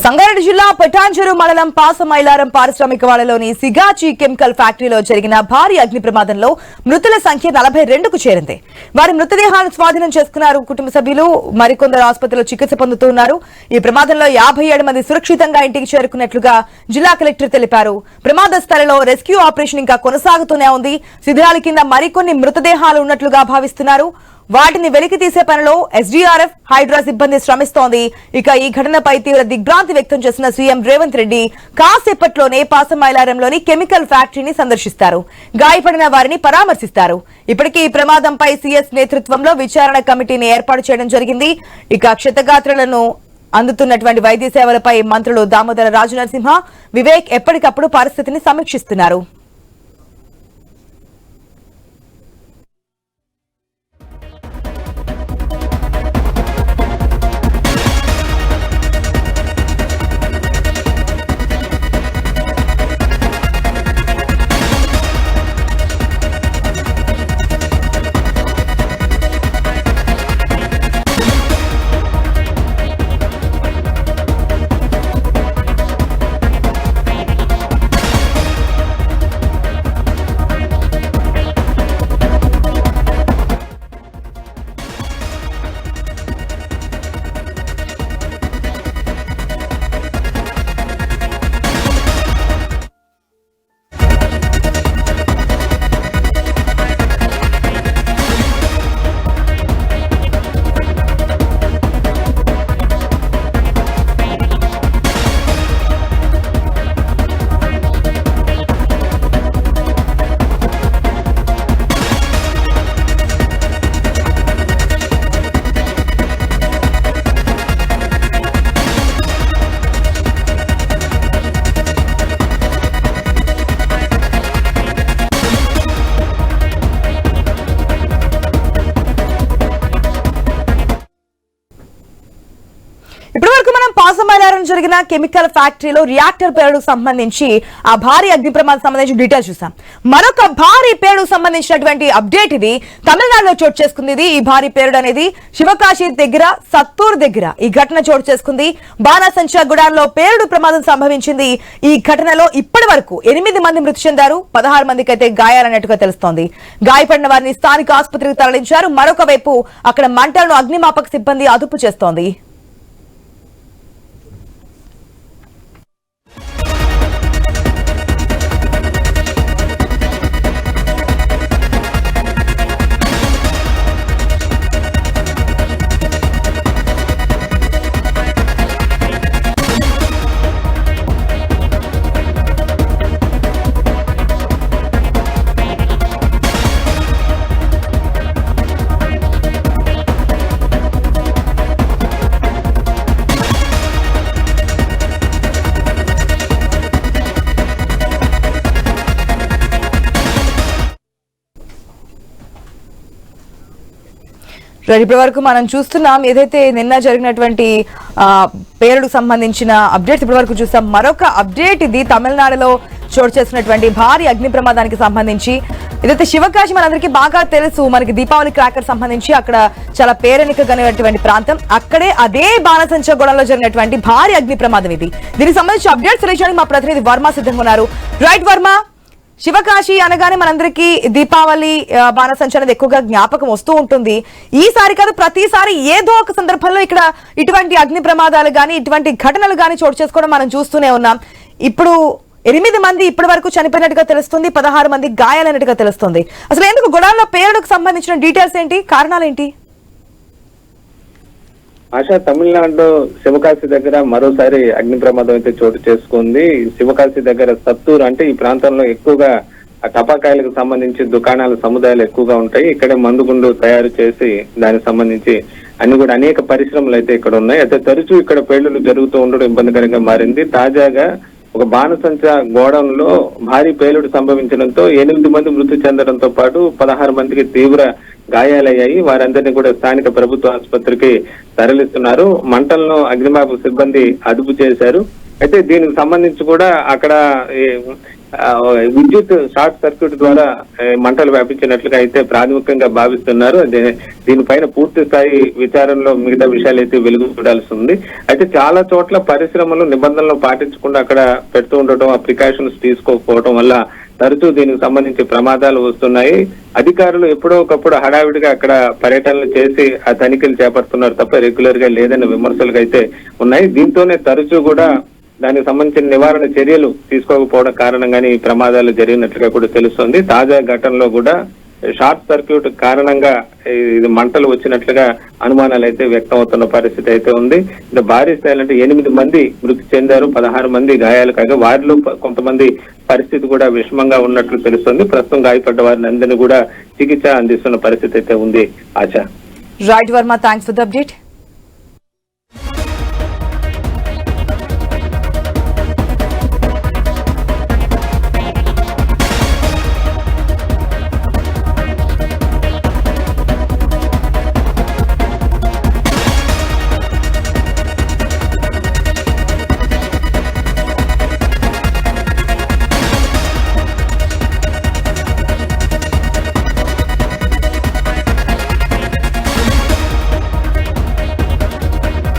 సంగారెడ్డి జిల్లా పటాన్చెరు మండలం పాసమైలారం పారిశ్రామికవాడలోని సిగాచి కెమికల్ ఫ్యాక్టరీలో జరిగిన భారీ అగ్ని ప్రమాదంలో మృతుల సంఖ్య 42కు చేరింది. వారి మృతదేహాలను స్వాధీనం చేసుకున్నారు కుటుంబ సభ్యులు. మరికొందరు ఆసుపత్రిలో చికిత్స పొందుతున్నారు. ఈ ప్రమాదంలో 57 మంది సురక్షితంగా ఇంటికి చేరుకున్నట్లుగా జిల్లా కలెక్టర్ తెలిపారు. ప్రమాద స్థలంలో రెస్క్యూ ఆపరేషన్ ఇంకా కొనసాగుతూనే ఉంది. శిథిలాల కింద మరికొన్ని మృతదేహాలు ఉన్నట్లుగా భావిస్తున్నారు. వాటిని వెలికి తీసే పనిలో ఎస్డీఆర్ఎఫ్, హైడ్రా సిబ్బంది శ్రమిస్తోంది. ఇక ఈ ఘటనపై తీవ్ర దిగ్భ్రాంతి వ్యక్తం చేసిన సీఎం రేవంత్ రెడ్డి కాసేపట్లోనే పాసమైలారంలోని కెమికల్ ఫ్యాక్టరీని సందర్శిస్తారు. గాయపడిన వారిని పరామర్శిస్తారు. ఇప్పటికీ ఈ ప్రమాదంపై సీఎస్ నేతృత్వంలో విచారణ కమిటీని ఏర్పాటు చేయడం జరిగింది. ఇక క్షతగాత్రులను అందుతున్నటువంటి వైద్య సేవలపై మంత్రులు దామోదర రాజనరసింహ, వివేక్ ఎప్పటికప్పుడు పరిస్థితిని సమీక్షిస్తున్నారు. ఇప్పటివరకు మనం పాసమైలారం జరిగిన కెమికల్ ఫ్యాక్టరీలో రియాక్టర్ పేలుడుకు సంబంధించి ఆ భారీ అగ్ని ప్రమాదం సంబంధించి డీటెయిల్స్ చూసాం. మరొక భారీ పేలుడుకు సంబంధించినటువంటి అప్డేట్ ఇది తమిళనాడులో చోటు చేసుకుంది. ఈ భారీ పేలుడు అనేది శివకాశి దగ్గర, సత్తూరు దగ్గర ఈ ఘటన చోటు చేసుకుంది. బాణాసంచా గుడాల్లో పేలుడు ప్రమాదం సంభవించింది. ఈ ఘటనలో ఇప్పటి వరకు 8 మంది మృతి చెందారు. 16 మందికి అయితే గాయాలన్నట్టుగా తెలుస్తోంది. గాయపడిన వారిని స్థానిక ఆసుపత్రికి తరలించారు. మరొక వైపు అక్కడ మంటలను అగ్నిమాపక సిబ్బంది అదుపు చేస్తోంది. ఇప్పటి వరకు మనం చూస్తున్నాం ఏదైతే నిన్న జరిగినటువంటి పేలుడుకు సంబంధించిన అప్డేట్స్ ఇప్పటి వరకు చూస్తాం. మరొక అప్డేట్ ఇది తమిళనాడులో చోటు చేసినటువంటి భారీ అగ్ని ప్రమాదానికి సంబంధించి. ఏదైతే శివకాశి మనందరికీ బాగా తెలుసు, మనకి దీపావళి క్రాకర్ సంబంధించి అక్కడ చాలా పేరెనికగలిగినటువంటి ప్రాంతం. అక్కడే అదే బాణసంచా గూడెంలో జరిగినటువంటి భారీ అగ్ని ప్రమాదం ఇది. దీనికి సంబంధించి అప్డేట్స్ తెలియజేయడానికి మా ప్రతినిధి వర్మ సిద్ధంగా ఉన్నారు. రైట్ వర్మ, శివకాశి అనగానే మనందరికీ దీపావళి బాణసంచా అనేది ఎక్కువగా జ్ఞాపకం వస్తూ ఉంటుంది. ఈసారి కాదు, ప్రతిసారి ఏదో ఒక సందర్భంలో ఇక్కడ ఇటువంటి అగ్ని ప్రమాదాలు గానీ ఇటువంటి ఘటనలు గానీ చోటు చేసుకోవడం మనం చూస్తూనే ఉన్నాం. ఇప్పుడు 8 మంది ఇప్పటి వరకు చనిపోయినట్టుగా తెలుస్తుంది, 16 మంది గాయాలైనట్టుగా తెలుస్తుంది. అసలు ఎందుకు గొడవల్లో పేలుడుకు సంబంధించిన డీటెయిల్స్ ఏంటి, కారణాలు ఏంటి? ఆశా, తమిళనాడులో శివకాశి దగ్గర మరోసారి అగ్ని ప్రమాదం అయితే చోటు చేసుకుంది. శివకాశి దగ్గర సత్తూరు అంటే ఈ ప్రాంతంలో ఎక్కువగా టపాకాయలకు సంబంధించి దుకాణాలు, సముదాయాలు ఎక్కువగా ఉంటాయి. ఇక్కడే మందుగుండు తయారు చేసి దానికి సంబంధించి అన్ని కూడా అనేక పరిశ్రమలు అయితే ఇక్కడ ఉన్నాయి. అయితే తరచూ ఇక్కడ పేలుళ్లు జరుగుతూ ఉండడం ఇబ్బందికరంగా మారింది. తాజాగా ఒక బాణసంచా గోడంలో భారీ పేలుడు సంభవించడంతో 8 మంది మృతి చెందడంతో పాటు 16 మందికి తీవ్ర గాయాలయ్యాయి. వారందరినీ కూడా స్థానిక ప్రభుత్వ ఆసుపత్రికి తరలిస్తున్నారు. మంటలను అగ్నిమాపక సిబ్బంది అదుపు చేశారు. అయితే దీనికి సంబంధించి కూడా అక్కడ విద్యుత్ షార్ట్ సర్క్యూట్ ద్వారా మంటలు వ్యాపించినట్లుగా అయితే ప్రాథమికంగా భావిస్తున్నారు. దీనిపైన పూర్తి స్థాయి విచారణలో మిగతా విషయాలు అయితే వెలుగు చూడాల్సి ఉంది. అయితే చాలా చోట్ల పరిశ్రమలు నిబంధనలు పాటించకుండా అక్కడ పెడుతూ ఉండటం, ఆ ప్రికాషన్స్ తీసుకోకపోవడం వల్ల తరచూ దీనికి సంబంధించి ప్రమాదాలు వస్తున్నాయి. అధికారులు ఎప్పుడో ఒకప్పుడు హడావిడిగా అక్కడ పర్యటనలు చేసి ఆ తనిఖీలు చేపడుతున్నారు తప్ప రెగ్యులర్ గా లేదన్న విమర్శలు అయితే ఉన్నాయి. దీంతోనే తరచూ కూడా దానికి సంబంధించిన నివారణ చర్యలు తీసుకోకపోవడం కారణంగానే ఈ ప్రమాదాలు జరిగినట్లుగా కూడా తెలుస్తోంది. తాజా ఘటనలో కూడా షార్ట్ సర్క్యూట్ కారణంగా ఇది మంటలు వచ్చినట్లుగా అనుమానాలు అయితే వ్యక్తం అవుతున్న పరిస్థితి అయితే ఉంది. భారీ స్థాయిలో అంటే 8 మంది మృతి చెందారు, 16 మంది గాయాలు కాగా వారిలో కొంతమంది పరిస్థితి కూడా విషమంగా ఉన్నట్లు తెలుస్తోంది. ప్రస్తుతం గాయపడ్డ వారిని అందరినీ కూడా చికిత్స అందిస్తున్న పరిస్థితి అయితే ఉంది. ASHA. Right Varma, thanks for the update.